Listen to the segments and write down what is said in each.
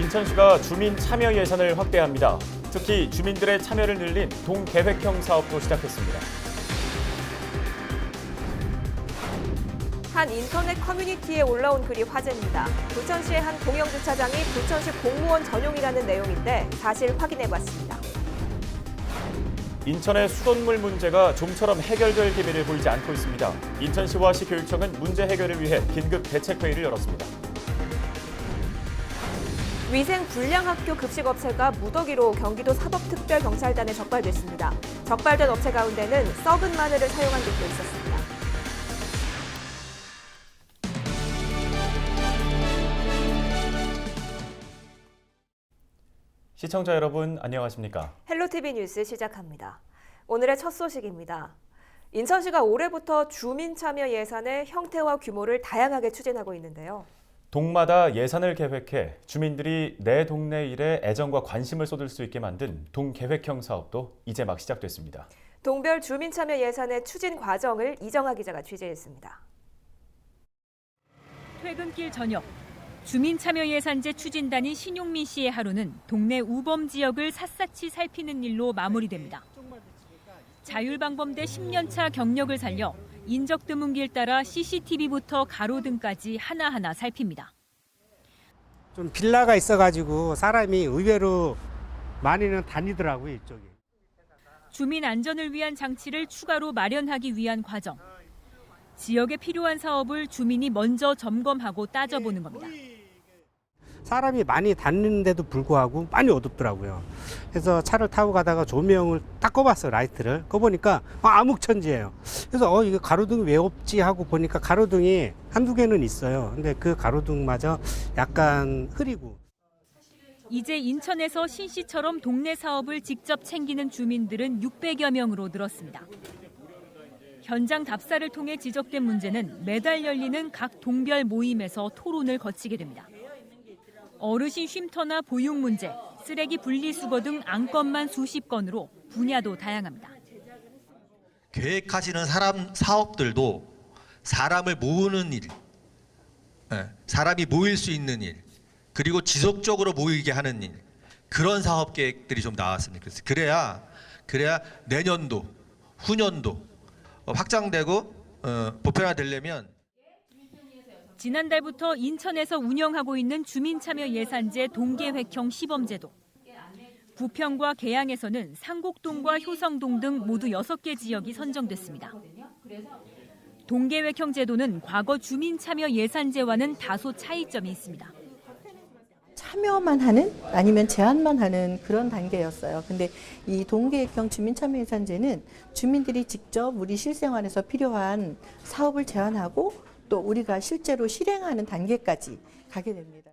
인천시가 주민 참여 예산을 확대합니다. 특히 주민들의 참여를 늘린 동계획형 사업도 시작했습니다. 한 인터넷 커뮤니티에 올라온 글이 화제입니다. 부천시의 한 공영주차장이 부천시 공무원 전용이라는 내용인데 사실 확인해봤습니다. 인천의 수돗물 문제가 좀처럼 해결될 기미를 보이지 않고 있습니다. 인천시와 시교육청은 문제 해결을 위해 긴급 대책회의를 열었습니다. 위생 불량 학교 급식업체가 무더기로 경기도 사법특별경찰단에 적발됐습니다. 적발된 업체 가운데는 썩은 마늘을 사용한 곳도 있었습니다. 시청자 여러분 안녕하십니까? 헬로티비 뉴스 시작합니다. 오늘의 첫 소식입니다. 인천시가 올해부터 주민 참여 예산의 형태와 규모를 다양하게 추진하고 있는데요. 동마다 예산을 계획해 주민들이 내 동네 일에 애정과 관심을 쏟을 수 있게 만든 동계획형 사업도 이제 막 시작됐습니다. 동별 주민 참여 예산의 추진 과정을 이정아 기자가 취재했습니다. 퇴근길 저녁, 주민참여예산제 추진단인 신용민 씨의 하루는 동네 우범 지역을 샅샅이 살피는 일로 마무리됩니다. 자율방범대 10년차 경력을 살려 인적드문길 따라 CCTV부터 가로등까지 하나하나 살핍니다. 좀 빌라가 있어가지고 사람이 의외로 많이는 다니더라고요, 이쪽에. 주민 안전을 위한 장치를 추가로 마련하기 위한 과정. 지역에 필요한 사업을 주민이 먼저 점검하고 따져보는 겁니다. 사람이 많이 다니는데도 불구하고 많이 어둡더라고요. 그래서 차를 타고 가다가 조명을 딱 꺼봤어요, 라이트를. 꺼보니까 암흑천지예요. 그래서 이거 가로등이 왜 없지 하고 보니까 가로등이 한두 개는 있어요. 근데 그 가로등마저 약간 흐리고. 이제 인천에서 신씨처럼 동네 사업을 직접 챙기는 주민들은 600여 명으로 늘었습니다. 현장 답사를 통해 지적된 문제는 매달 열리는 각 동별 모임에서 토론을 거치게 됩니다. 어르신 쉼터나 보육 문제, 쓰레기 분리수거 등 안건만 수십 건으로 분야도 다양합니다. 계획하시는 사업들도 사람을 모으는 일, 사람이 모일 수 있는 일, 그리고 지속적으로 모이게 하는 일, 그런 사업 계획들이 좀 나왔으면 좋겠어요. 그래야 내년도, 후년도 확장되고 보편화되려면. 지난달부터 인천에서 운영하고 있는 주민참여예산제 동계획형 시범제도. 부평과 계양에서는 상곡동과 효성동 등 모두 6개 지역이 선정됐습니다. 동계획형 제도는 과거 주민참여예산제와는 다소 차이점이 있습니다. 참여만 하는 아니면 제안만 하는 그런 단계였어요. 근데 이 동계획형 주민참여예산제는 주민들이 직접 우리 실생활에서 필요한 사업을 제안하고 또 우리가 실제로 실행하는 단계까지 가게 됩니다.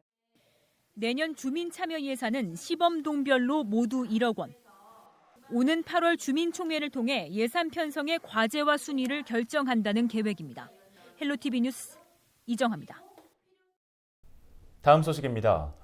내년 주민참여예산은 시범동별로 모두 1억 원. 오는 8월 주민총회를 통해 예산 편성의 과제와 순위를 결정한다는 계획입니다. 헬로티비 뉴스 이정아입니다. 다음 소식입니다.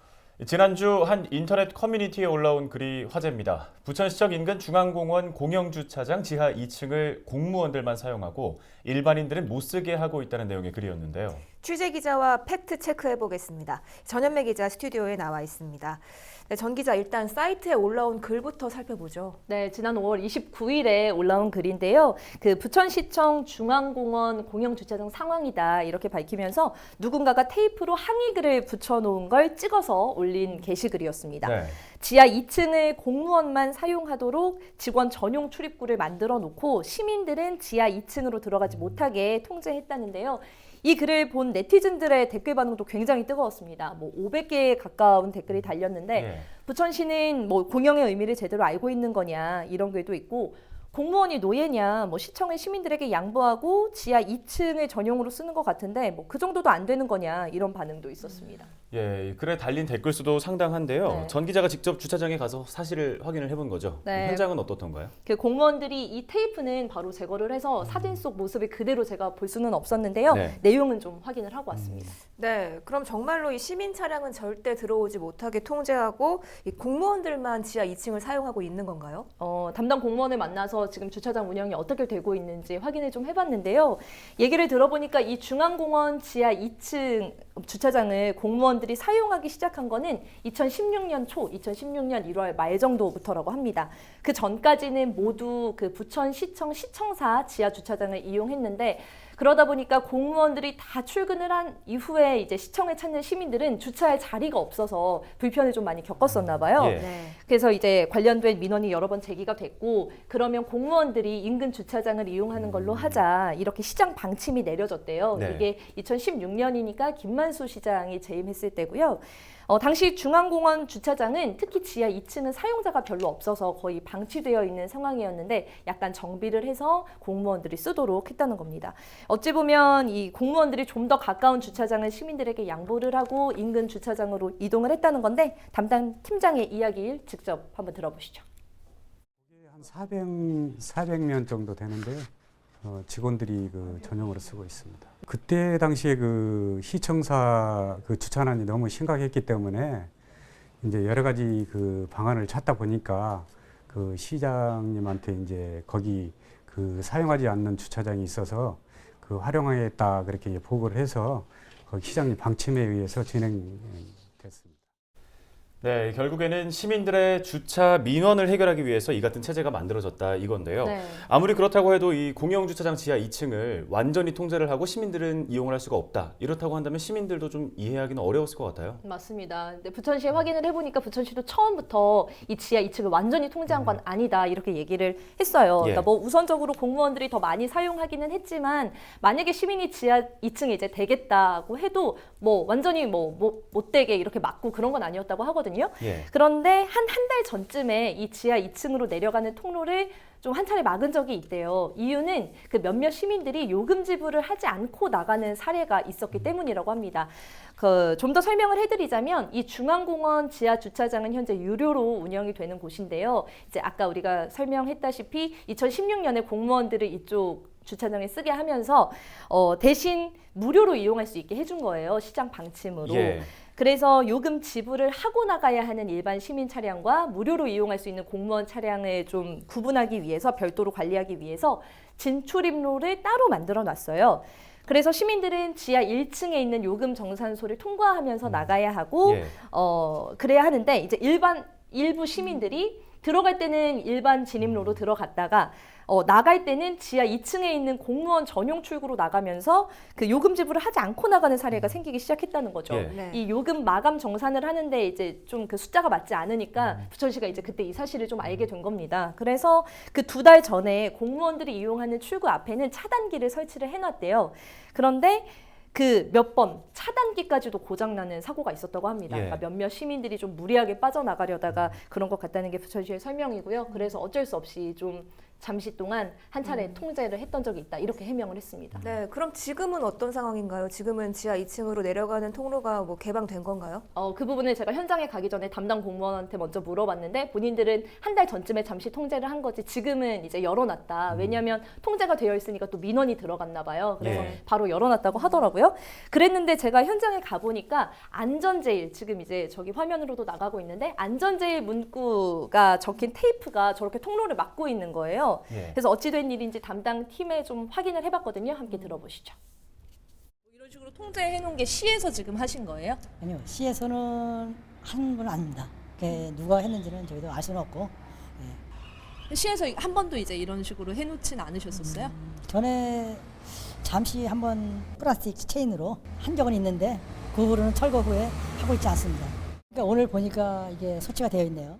지난주 한 인터넷 커뮤니티에 올라온 글이 화제입니다. 부천시청 인근 중앙공원 공영주차장 지하 2층을 공무원들만 사용하고 일반인들은 못 쓰게 하고 있다는 내용의 글이었는데요. 취재 기자와 팩트 체크해 보겠습니다. 전현매 기자 스튜디오에 나와 있습니다. 네, 전 기자 일단 사이트에 올라온 글부터 살펴보죠. 네, 지난 5월 29일에 올라온 글인데요. 부천시청 중앙공원 공영주차장 상황이다 이렇게 밝히면서 누군가가 테이프로 항의글을 붙여놓은 걸 찍어서 올린 게시글이었습니다. 네. 지하 2층을 공무원만 사용하도록 직원 전용 출입구를 만들어 놓고 시민들은 지하 2층으로 들어가지 못하게 통제했다는데요. 이 글을 본 네티즌들의 댓글 반응도 굉장히 뜨거웠습니다. 500개에 가까운 댓글이 달렸는데 부천시는 공영의 의미를 제대로 알고 있는 거냐 이런 글도 있고 공무원이 노예냐, 시청을 시민들에게 양보하고 지하 2층을 전용으로 쓰는 것 같은데 그 정도도 안 되는 거냐 이런 반응도 있었습니다. 예, 글에 달린 댓글 수도 상당한데요. 네. 전 기자가 직접 주차장에 가서 사실을 확인을 해본 거죠. 네. 현장은 어떻던가요? 공무원들이 이 테이프는 바로 제거를 해서 사진 속 모습을 그대로 제가 볼 수는 없었는데요. 네. 내용은 좀 확인을 하고 왔습니다. 네, 그럼 정말로 이 시민 차량은 절대 들어오지 못하게 통제하고 이 공무원들만 지하 2층을 사용하고 있는 건가요? 담당 공무원을 만나서 지금 주차장 운영이 어떻게 되고 있는지 확인을 좀 해봤는데요. 얘기를 들어보니까 이 중앙공원 지하 2층 주차장을 공무원들이 사용하기 시작한 거는 2016년 초, 2016년 1월 말 정도부터라고 합니다. 그 전까지는 모두 그 부천시청 시청사 지하 주차장을 이용했는데 그러다 보니까 공무원들이 다 출근을 한 이후에 이제 시청을 찾는 시민들은 주차할 자리가 없어서 불편을 좀 많이 겪었었나 봐요. 예. 네. 그래서 이제 관련된 민원이 여러 번 제기가 됐고 그러면 공무원들이 인근 주차장을 이용하는 걸로 하자 이렇게 시장 방침이 내려졌대요. 네. 이게 2016년이니까 김만수 시장이 재임했을 때고요. 당시 중앙공원 주차장은 특히 지하 2층은 사용자가 별로 없어서 거의 방치되어 있는 상황이었는데 약간 정비를 해서 공무원들이 쓰도록 했다는 겁니다. 어찌 보면 이 공무원들이 좀 더 가까운 주차장을 시민들에게 양보를 하고 인근 주차장으로 이동을 했다는 건데 담당 팀장의 이야기를 직접 한번 들어보시죠. 한 400명 정도 되는데요. 직원들이 그 전용으로 쓰고 있습니다. 그때 당시에 그 시청사 그 주차난이 너무 심각했기 때문에 이제 여러 가지 그 방안을 찾다 보니까 그 시장님한테 이제 거기 그 사용하지 않는 주차장이 있어서 그 활용하겠다 그렇게 이제 보고를 해서 거기 시장님 방침에 의해서 진행됐습니다. 네, 결국에는 시민들의 주차 민원을 해결하기 위해서 이 같은 체제가 만들어졌다 이건데요. 네. 아무리 그렇다고 해도 이 공영주차장 지하 2층을 완전히 통제를 하고 시민들은 이용을 할 수가 없다. 이렇다고 한다면 시민들도 좀 이해하기는 어려웠을 것 같아요. 맞습니다. 근데 부천시에 확인을 해보니까 부천시도 처음부터 이 지하 2층을 완전히 통제한 건 아니다 이렇게 얘기를 했어요. 예. 그러니까 뭐 우선적으로 공무원들이 더 많이 사용하기는 했지만 만약에 시민이 지하 2층에 이제 되겠다고 해도 뭐 완전히 못 되게 이렇게 막고 그런 건 아니었다고 하거든요. 예. 그런데 한 달 전쯤에 이 지하 2층으로 내려가는 통로를 좀 한 차례 막은 적이 있대요. 이유는 그 몇몇 시민들이 요금 지불을 하지 않고 나가는 사례가 있었기 때문이라고 합니다. 좀 더 설명을 해드리자면 이 중앙공원 지하 주차장은 현재 유료로 운영이 되는 곳인데요. 이제 아까 우리가 설명했다시피 2016년에 공무원들을 이쪽 주차장에 쓰게 하면서 대신 무료로 이용할 수 있게 해준 거예요. 시장 방침으로. 예. 그래서 요금 지불을 하고 나가야 하는 일반 시민 차량과 무료로 이용할 수 있는 공무원 차량을 좀 구분하기 위해서 별도로 관리하기 위해서 진출입로를 따로 만들어 놨어요. 그래서 시민들은 지하 1층에 있는 요금 정산소를 통과하면서 나가야 하고 예. 그래야 하는데 이제 일부 시민들이 들어갈 때는 일반 진입로로 들어갔다가 나갈 때는 지하 2층에 있는 공무원 전용 출구로 나가면서 그 요금 지불을 하지 않고 나가는 사례가 생기기 시작했다는 거죠. 예. 네. 이 요금 마감 정산을 하는데 이제 좀 그 숫자가 맞지 않으니까 부천시가 이제 그때 이 사실을 좀 알게 된 겁니다. 그래서 그 2달 전에 공무원들이 이용하는 출구 앞에는 차단기를 설치를 해놨대요. 그런데 그 몇 번 차단기까지도 고장나는 사고가 있었다고 합니다. 예. 그러니까 몇몇 시민들이 좀 무리하게 빠져나가려다가 그런 것 같다는 게 부천시의 설명이고요. 그래서 어쩔 수 없이 좀 잠시 동안 한 차례 통제를 했던 적이 있다. 이렇게 해명을 했습니다. 네, 그럼 지금은 어떤 상황인가요? 지금은 지하 2층으로 내려가는 통로가 뭐 개방된 건가요? 그 부분을 제가 현장에 가기 전에 담당 공무원한테 먼저 물어봤는데 본인들은 한 달 전쯤에 잠시 통제를 한 거지 지금은 이제 열어놨다. 왜냐하면 통제가 되어 있으니까 또 민원이 들어갔나 봐요. 그래서 예. 바로 열어놨다고 하더라고요. 그랬는데 제가 현장에 가보니까 안전제일 지금 이제 저기 화면으로도 나가고 있는데 안전제일 문구가 적힌 테이프가 저렇게 통로를 막고 있는 거예요. 예. 그래서 어찌 된 일인지 담당 팀에 좀 확인을 해봤거든요. 함께 들어보시죠. 이런 식으로 통제해 놓은 게 시에서 지금 하신 거예요? 아니요, 시에서는 한 분 아닙니다. 누가 했는지는 저희도 알 수는 없고. 시에서 한 번도 이제 이런 식으로 해놓진 않으셨었어요? 전에 잠시 한번 플라스틱 체인으로 한 적은 있는데 그 후로는 철거 후에 하고 있지 않습니다. 그러니까 오늘 보니까 이게 소치가 되어 있네요.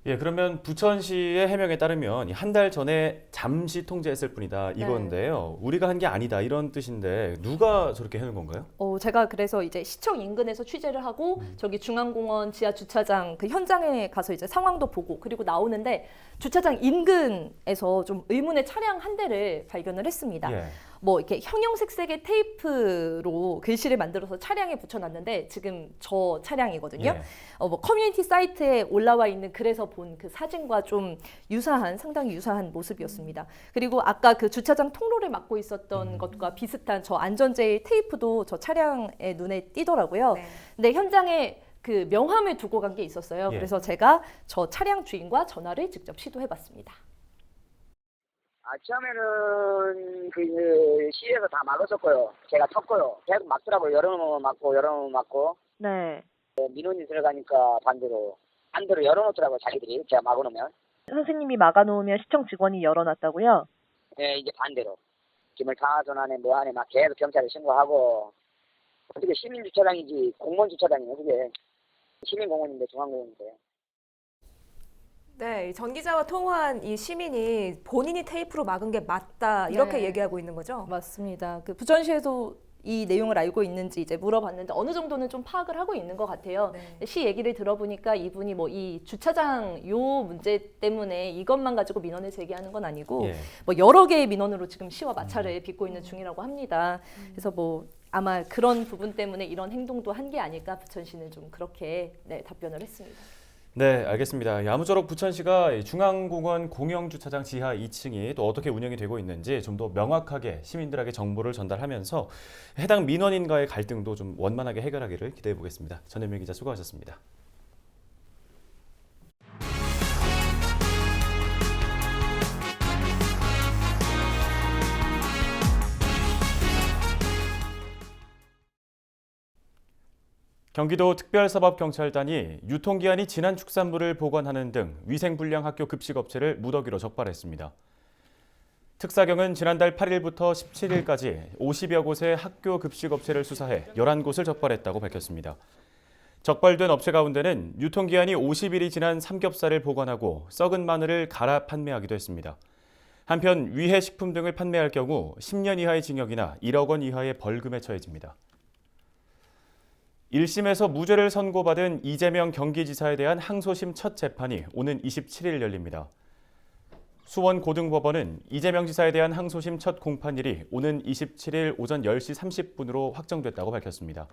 예, 그러면 부천시의 해명에 따르면 한 달 전에 잠시 통제했을 뿐이다 이건데요. 우리가 한 게 아니다 이런 뜻인데 누가 저렇게 해놓은 건가요? 제가 그래서 이제 시청 인근에서 취재를 하고 저기 중앙공원 지하 주차장 그 현장에 가서 이제 상황도 보고 그리고 나오는데 주차장 인근에서 좀 의문의 차량 한 대를 발견을 했습니다. 예. 뭐 이렇게 형형색색의 테이프로 글씨를 만들어서 차량에 붙여놨는데 지금 저 차량이거든요. 예. 뭐 커뮤니티 사이트에 올라와 있는 글에서 본 그 사진과 좀 상당히 유사한 모습이었습니다. 그리고 아까 그 주차장 통로를 막고 있었던 것과 비슷한 저 안전제일 테이프도 저 차량의 눈에 띄더라고요. 네. 근데 현장에 그 명함을 두고 간 게 있었어요. 예. 그래서 제가 저 차량 주인과 전화를 직접 시도해봤습니다. 처음에는 그 시에서 다 막았었고요. 제가 쳤고요. 계속 막더라고요. 열어놓으면 막고 열어놓으면 막고. 네. 민원이 들어가니까 반대로 열어놓더라고요. 자기들이 제가 막아놓으면. 선생님이 막아놓으면 시청 직원이 열어놨다고요? 네, 이제 반대로. 김을 타전하네 뭐 하네 막 계속 경찰에 신고하고. 어떻게 시민주차장이지 공무원주차장이에요 그게. 시민공원인데 중앙공원인데. 네, 전 기자와 통화한 이 시민이 본인이 테이프로 막은 게 맞다 이렇게 네. 얘기하고 있는 거죠? 맞습니다. 그 부천시에서 이 내용을 알고 있는지 이제 물어봤는데 어느 정도는 좀 파악을 하고 있는 것 같아요. 네. 시 얘기를 들어보니까 이분이 뭐 이 주차장 요 문제 때문에 이것만 가지고 민원을 제기하는 건 아니고 예. 뭐 여러 개의 민원으로 지금 시와 마찰을 빚고 있는 중이라고 합니다. 그래서 뭐 아마 그런 부분 때문에 이런 행동도 한 게 아닐까 부천시는 좀 그렇게 답변을 했습니다. 네, 알겠습니다. 아무쪼록 부천시가 중앙공원 공영주차장 지하 2층이 또 어떻게 운영이 되고 있는지 좀 더 명확하게 시민들에게 정보를 전달하면서 해당 민원인과의 갈등도 좀 원만하게 해결하기를 기대해 보겠습니다. 전혜민 기자 수고하셨습니다. 경기도 특별사법경찰단이 유통기한이 지난 축산물을 보관하는 등 위생불량 학교 급식업체를 무더기로 적발했습니다. 특사경은 지난달 8일부터 17일까지 50여 곳의 학교 급식업체를 수사해 11곳을 적발했다고 밝혔습니다. 적발된 업체 가운데는 유통기한이 50일이 지난 삼겹살을 보관하고 썩은 마늘을 갈아 판매하기도 했습니다. 한편 위해 식품 등을 판매할 경우 10년 이하의 징역이나 1억 원 이하의 벌금에 처해집니다. 1심에서 무죄를 선고받은 이재명 경기지사에 대한 항소심 첫 재판이 오는 27일 열립니다. 수원고등법원은 이재명 지사에 대한 항소심 첫 공판일이 오는 27일 오전 10시 30분으로 확정됐다고 밝혔습니다.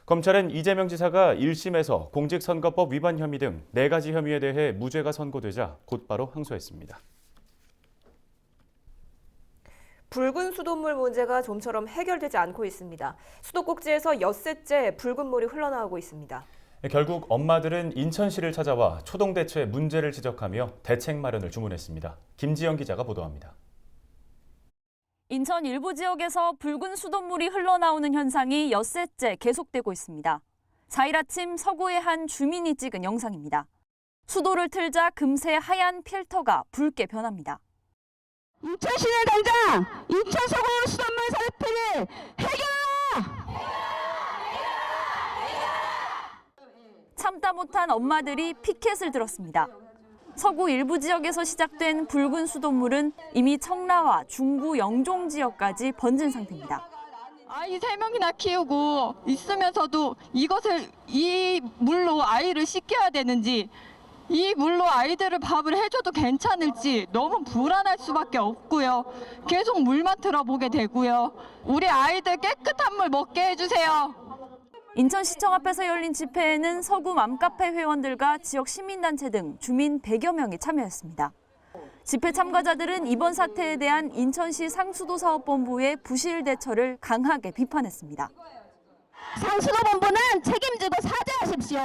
검찰은 이재명 지사가 1심에서 공직선거법 위반 혐의 등 4가지 혐의에 대해 무죄가 선고되자 곧바로 항소했습니다. 붉은 수돗물 문제가 좀처럼 해결되지 않고 있습니다. 수도꼭지에서 엿새째 붉은 물이 흘러나오고 있습니다. 결국 엄마들은 인천시를 찾아와 초동대처의 문제를 지적하며 대책 마련을 주문했습니다. 김지영 기자가 보도합니다. 인천 일부 지역에서 붉은 수돗물이 흘러나오는 현상이 엿새째 계속되고 있습니다. 4일 아침 서구의 한 주민이 찍은 영상입니다. 수도를 틀자 금세 하얀 필터가 붉게 변합니다. 인천시는 당장 인천 서구 수돗물 사태를 해결하라! 참다 못한 엄마들이 피켓을 들었습니다. 서구 일부 지역에서 시작된 붉은 수돗물은 이미 청라와 중구 영종 지역까지 번진 상태입니다. 아이 3명이나 키우고 있으면서도 이 물로 아이를 씻겨야 되는지, 이 물로 아이들을 밥을 해줘도 괜찮을지 너무 불안할 수밖에 없고요. 계속 물만 틀어보게 되고요. 우리 아이들 깨끗한 물 먹게 해주세요. 인천시청 앞에서 열린 집회에는 서구 맘카페 회원들과 지역 시민단체 등 주민 100여 명이 참여했습니다. 집회 참가자들은 이번 사태에 대한 인천시 상수도사업본부의 부실 대처를 강하게 비판했습니다. 상수도본부는 책임지고 사죄하십시오.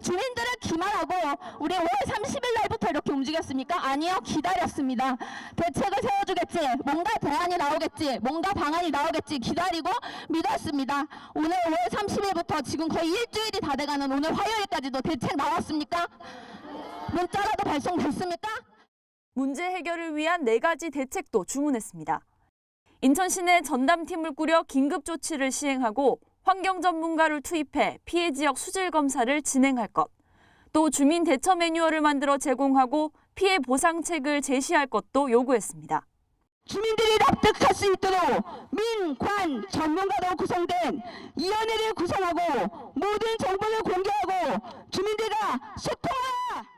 주민들을 기만하고 우리 5월 30일 날부터 이렇게 움직였습니까? 아니요, 기다렸습니다. 대책을 세워주겠지, 뭔가 대안이 나오겠지, 뭔가 방안이 나오겠지 기다리고 믿었습니다. 오늘 5월 30일부터 지금 거의 일주일이 다 돼가는 오늘 화요일까지도 대책 나왔습니까? 문자라도 발송됐습니까? 문제 해결을 위한 4가지 대책도 주문했습니다. 인천시 내 전담팀을 꾸려 긴급 조치를 시행하고 환경 전문가를 투입해 피해 지역 수질 검사를 진행할 것, 또 주민 대처 매뉴얼을 만들어 제공하고 피해 보상책을 제시할 것도 요구했습니다. 주민들이 납득할 수 있도록 민관 전문가로 구성된 위원회를 구성하고 모든 정보를 공개하고 주민들과 소통하라!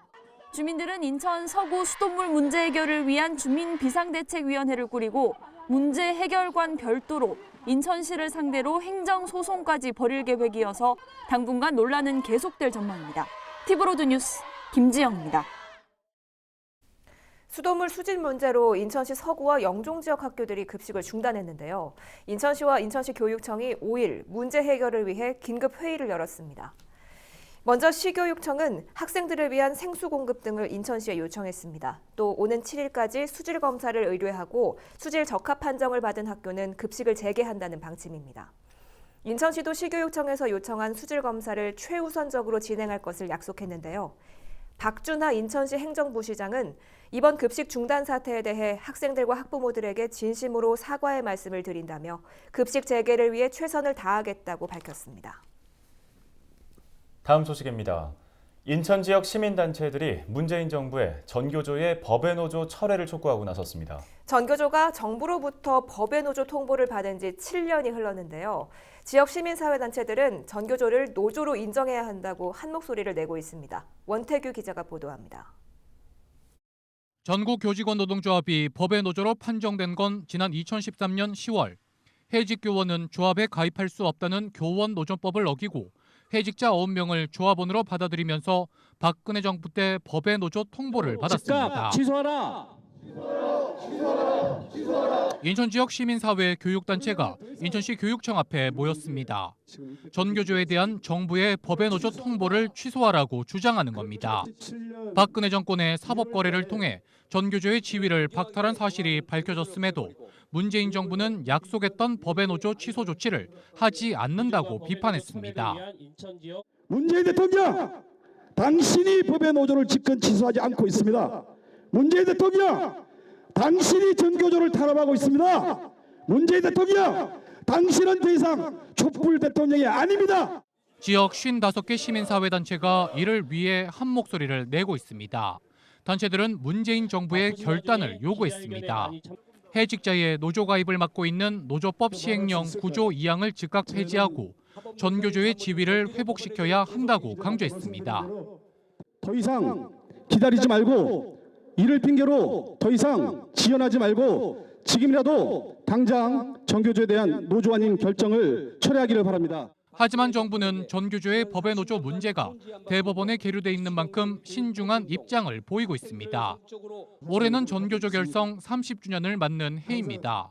주민들은 인천 서구 수돗물 문제 해결을 위한 주민 비상대책위원회를 꾸리고 문제 해결관 별도로 인천시를 상대로 행정소송까지 벌일 계획이어서 당분간 논란은 계속될 전망입니다. 티브로드 뉴스 김지영입니다. 수돗물 수질 문제로 인천시 서구와 영종 지역 학교들이 급식을 중단했는데요. 인천시와 인천시 교육청이 5일 문제 해결을 위해 긴급 회의를 열었습니다. 먼저 시교육청은 학생들을 위한 생수 공급 등을 인천시에 요청했습니다. 또 오는 7일까지 수질 검사를 의뢰하고 수질 적합 판정을 받은 학교는 급식을 재개한다는 방침입니다. 인천시도 시교육청에서 요청한 수질 검사를 최우선적으로 진행할 것을 약속했는데요. 박준하 인천시 행정부시장은 이번 급식 중단 사태에 대해 학생들과 학부모들에게 진심으로 사과의 말씀을 드린다며 급식 재개를 위해 최선을 다하겠다고 밝혔습니다. 다음 소식입니다. 인천 지역 시민단체들이 문재인 정부의 전교조의 법의 노조 철회를 촉구하고 나섰습니다. 전교조가 정부로부터 법의 노조 통보를 받은 지 7년이 흘렀는데요. 지역 시민사회단체들은 전교조를 노조로 인정해야 한다고 한 목소리를 내고 있습니다. 원태규 기자가 보도합니다. 전국교직원노동조합이 법의 노조로 판정된 건 지난 2013년 10월. 해직 교원은 조합에 가입할 수 없다는 교원노조법을 어기고 해직자 9명을 조합원으로 받아들이면서 박근혜 정부 때 법의 노조 통보를 받았습니다. 취소하라! 인천 지역 시민사회 교육단체가 인천시 교육청 앞에 모였습니다. 전교조에 대한 정부의 법의 노조 통보를 취소하라고 주장하는 겁니다. 박근혜 정권의 사법거래를 통해 전교조의 지위를 박탈한 사실이 밝혀졌음에도 문재인 정부는 약속했던 법의 노조 취소 조치를 하지 않는다고 비판했습니다. 문재인 대통령, 당신이 법의 노조를 집권 취소하지 않고 있습니다. 문재인 대통령, 당신이 전교조를 탄압하고 있습니다. 문재인 대통령, 당신은 더 이상 촛불 대통령이 아닙니다. 지역 55개 시민사회단체가 이를 위해 한 목소리를 내고 있습니다. 단체들은 문재인 정부의 결단을 요구했습니다. 해직자의 노조 가입을 막고 있는 노조법 시행령 9조 2항을 즉각 폐지하고 전교조의 지위를 회복시켜야 한다고 강조했습니다. 더 이상 기다리지 말고 이를 핑계로 더 이상 지연하지 말고 지금이라도 당장 전교조에 대한 노조 아닌 결정을 철회하기를 바랍니다. 하지만 정부는 전교조의 법의 노조 문제가 대법원에 계류돼 있는 만큼 신중한 입장을 보이고 있습니다. 올해는 전교조 결성 30주년을 맞는 해입니다.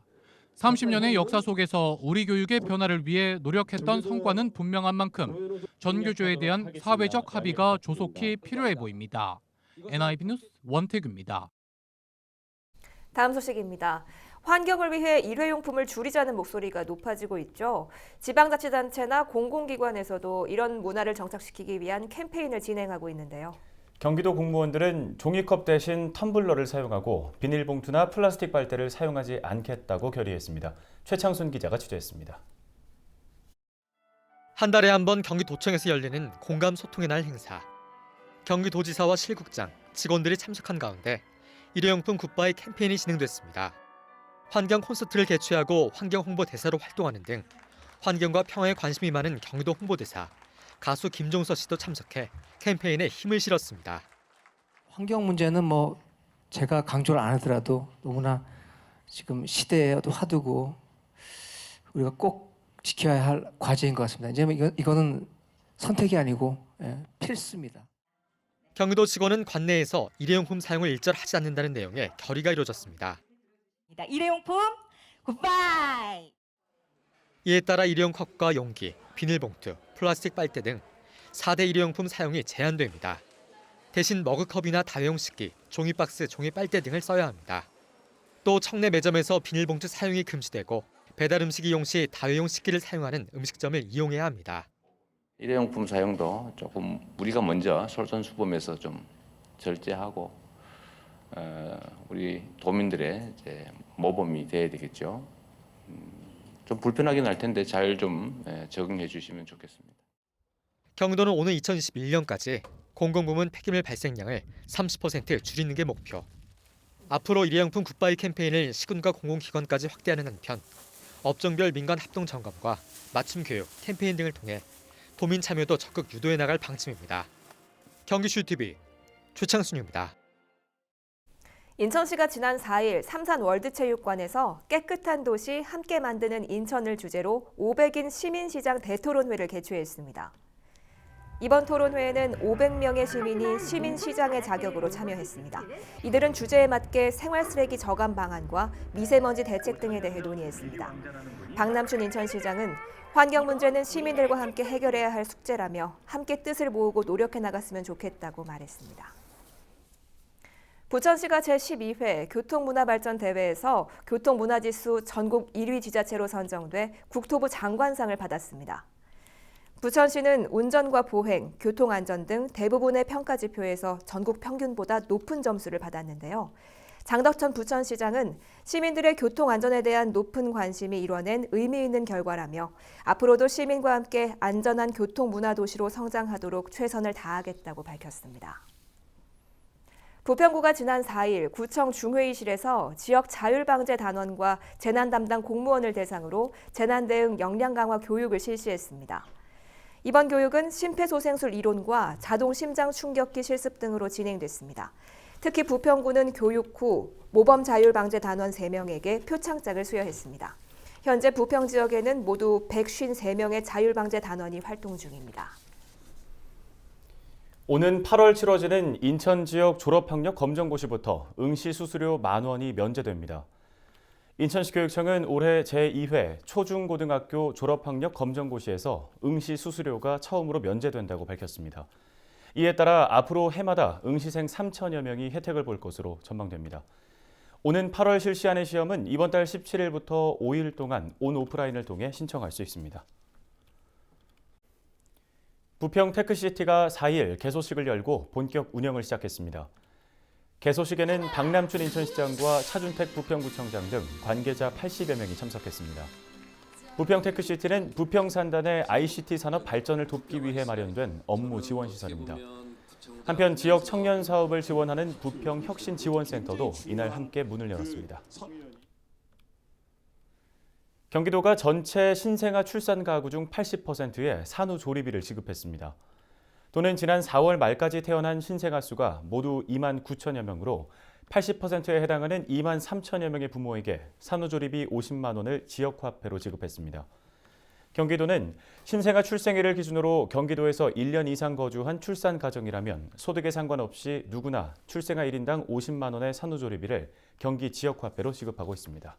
30년의 역사 속에서 우리 교육의 변화를 위해 노력했던 성과는 분명한 만큼 전교조에 대한 사회적 합의가 조속히 필요해 보입니다. NIB 뉴스 원태규입니다. 다음 소식입니다. 환경을 위해 일회용품을 줄이자는 목소리가 높아지고 있죠. 지방자치단체나 공공기관에서도 이런 문화를 정착시키기 위한 캠페인을 진행하고 있는데요. 경기도 공무원들은 종이컵 대신 텀블러를 사용하고 비닐봉투나 플라스틱 빨대를 사용하지 않겠다고 결의했습니다. 최창순 기자가 취재했습니다. 한 달에 한 번 경기도청에서 열리는 공감 소통의 날 행사. 경기도지사와 실국장, 직원들이 참석한 가운데 일회용품 굿바이 캠페인이 진행됐습니다. 환경 콘서트를 개최하고 환경 홍보 대사로 활동하는 등 환경과 평화에 관심이 많은 경기도 홍보대사, 가수 김종서 씨도 참석해 캠페인에 힘을 실었습니다. 환경 문제는 제가 강조를 안 하더라도 너무나 지금 시대에도 화두고 우리가 꼭 지켜야 할 과제인 것 같습니다. 이제 이거는 선택이 아니고 필수입니다. 경기도 직원은 관내에서 일회용품 사용을 일절하지 않는다는 내용의 결의가 이루어졌습니다. 일회용품 굿바이! 이에 따라 일회용 컵과 용기, 비닐봉투, 플라스틱 빨대 등 4대 일회용품 사용이 제한됩니다. 대신 머그컵이나 다회용 식기, 종이박스, 종이빨대 등을 써야 합니다. 또 청내 매점에서 비닐봉투 사용이 금지되고 배달 음식 이용 시 다회용 식기를 사용하는 음식점을 이용해야 합니다. 일회용품 사용도 조금 우리가 먼저 솔선수범해서 좀 절제하고 우리 도민들의 이제 모범이 돼야 되겠죠. 좀 불편하긴 할 텐데 잘 좀 적응해 주시면 좋겠습니다. 경기도는 오는 2021년까지 공공부문 폐기물 발생량을 30% 줄이는 게 목표. 앞으로 일회용품 굿바이 캠페인을 시군과 공공기관까지 확대하는 한편 업종별 민간 합동 점검과 맞춤 교육, 캠페인 등을 통해 도민 참여도 적극 유도해 나갈 방침입니다. 경기슈TV 최창순입니다. 인천시가 지난 4일 삼산월드체육관에서 깨끗한 도시 함께 만드는 인천을 주제로 500인 시민시장 대토론회를 개최했습니다. 이번 토론회에는 500명의 시민이 시민시장의 자격으로 참여했습니다. 이들은 주제에 맞게 생활 쓰레기 저감 방안과 미세먼지 대책 등에 대해 논의했습니다. 박남춘 인천시장은 환경 문제는 시민들과 함께 해결해야 할 숙제라며 함께 뜻을 모으고 노력해 나갔으면 좋겠다고 말했습니다. 부천시가 제12회 교통문화발전대회에서 교통문화지수 전국 1위 지자체로 선정돼 국토부 장관상을 받았습니다. 부천시는 운전과 보행, 교통안전 등 대부분의 평가지표에서 전국 평균보다 높은 점수를 받았는데요. 장덕천 부천시장은 시민들의 교통안전에 대한 높은 관심이 이뤄낸 의미 있는 결과라며 앞으로도 시민과 함께 안전한 교통문화도시로 성장하도록 최선을 다하겠다고 밝혔습니다. 부평구가 지난 4일 구청 중회의실에서 지역 자율방제 단원과 재난 담당 공무원을 대상으로 재난 대응 역량 강화 교육을 실시했습니다. 이번 교육은 심폐소생술 이론과 자동 심장 충격기 실습 등으로 진행됐습니다. 특히 부평구는 교육 후 모범 자율방제 단원 3명에게 표창장을 수여했습니다. 현재 부평 지역에는 모두 153명의 자율방제 단원이 활동 중입니다. 오는 8월 치러지는 인천 지역 졸업학력 검정고시부터 응시 수수료 10,000원이 면제됩니다. 인천시 교육청은 올해 제2회 초중고등학교 졸업학력 검정고시에서 응시 수수료가 처음으로 면제된다고 밝혔습니다. 이에 따라 앞으로 해마다 응시생 3,000여 명이 혜택을 볼 것으로 전망됩니다. 오는 8월 실시하는 시험은 이번 달 17일부터 5일 동안 온오프라인을 통해 신청할 수 있습니다. 부평 테크시티가 4일 개소식을 열고 본격 운영을 시작했습니다. 개소식에는 박남춘 인천시장과 차준택 부평구청장 등 관계자 80여 명이 참석했습니다. 부평 테크시티는 부평 산단의 ICT 산업 발전을 돕기 위해 마련된 업무 지원 시설입니다. 한편 지역 청년 사업을 지원하는 부평 혁신 지원센터도 이날 함께 문을 열었습니다. 경기도가 전체 신생아 출산 가구 중 80%에 산후조리비를 지급했습니다. 도는 지난 4월 말까지 태어난 신생아 수가 모두 2만 9천여 명으로 80%에 해당하는 2만 3천여 명의 부모에게 산후조리비 50만 원을 지역화폐로 지급했습니다. 경기도는 신생아 출생일을 기준으로 경기도에서 1년 이상 거주한 출산 가정이라면 소득에 상관없이 누구나 출생아 1인당 50만 원의 산후조리비를 경기 지역화폐로 지급하고 있습니다.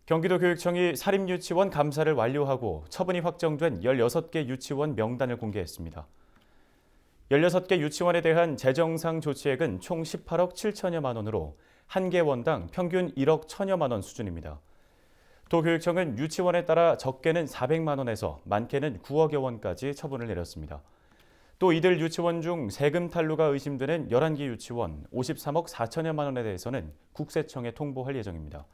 경기도교육청이 사립유치원 감사를 완료하고 처분이 확정된 16개 유치원 명단을 공개했습니다. 16개 유치원에 대한 재정상 조치액은 총 18억 7천여만 원으로 한 개 원당 평균 1억 1천여만 원 수준입니다. 도교육청은 유치원에 따라 적게는 400만 원에서 많게는 9억여 원까지 처분을 내렸습니다. 또 이들 유치원 중 세금 탈루가 의심되는 11개 유치원 53억 4천여만 원에 대해서는 국세청에 통보할 예정입니다.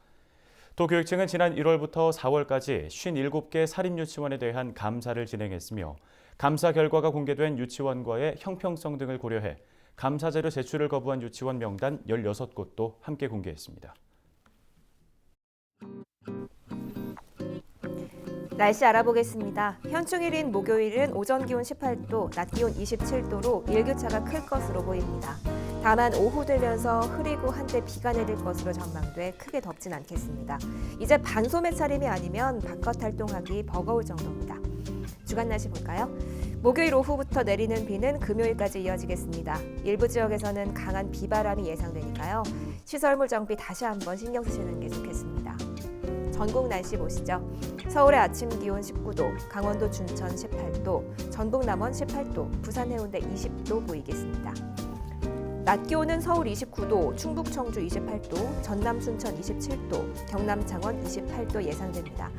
도교육청은 지난 1월부터 4월까지 57개 사립유치원에 대한 감사를 진행했으며 감사 결과가 공개된 유치원과의 형평성 등을 고려해 감사 자료 제출을 거부한 유치원 명단 16곳도 함께 공개했습니다. 날씨 알아보겠습니다. 현충일인 목요일은 오전 기온 18도, 낮 기온 27도로 일교차가 클 것으로 보입니다. 다만 오후 되면서 흐리고 한때 비가 내릴 것으로 전망돼 크게 덥진 않겠습니다. 이제 반소매 차림이 아니면 바깥 활동하기 버거울 정도입니다. 주간 날씨 볼까요? 목요일 오후부터 내리는 비는 금요일까지 이어지겠습니다. 일부 지역에서는 강한 비바람이 예상되니까요. 시설물 정비 다시 한번 신경 쓰시는 게 좋겠습니다. 전국 날씨 보시죠. 서울의 아침 기온 19도, 강원도 춘천 18도, 전북 남원 18도, 부산 해운대 20도 보이겠습니다. 낮 기온은 서울 29도, 충북 청주 28도, 전남 순천 27도, 경남 창원 28도 예상됩니다.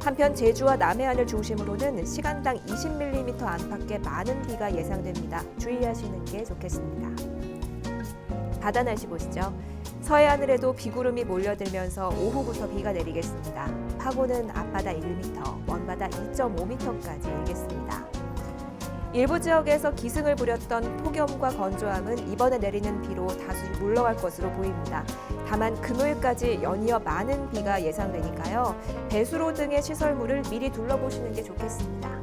한편 제주와 남해안을 중심으로는 시간당 20mm 안팎의 많은 비가 예상됩니다. 주의하시는 게 좋겠습니다. 바다 날씨 보시죠. 서해하늘에도 비구름이 몰려들면서 오후부터 비가 내리겠습니다. 파고는 앞바다 1m, 먼바다 2.5m까지 일겠습니다. 일부 지역에서 기승을 부렸던 폭염과 건조함은 이번에 내리는 비로 다시 물러갈 것으로 보입니다. 다만 금요일까지 연이어 많은 비가 예상되니까요. 배수로 등의 시설물을 미리 둘러보시는 게 좋겠습니다.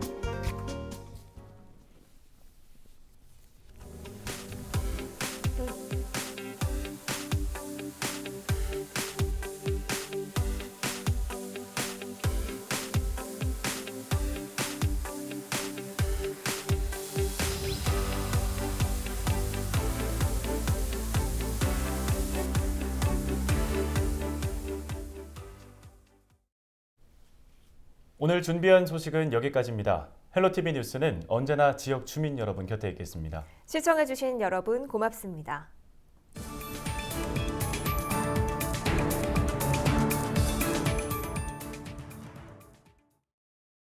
오늘 준비한 소식은 여기까지입니다. 헬로티비 뉴스는 언제나 지역 주민 여러분 곁에 있겠습니다. 시청해주신 여러분 고맙습니다.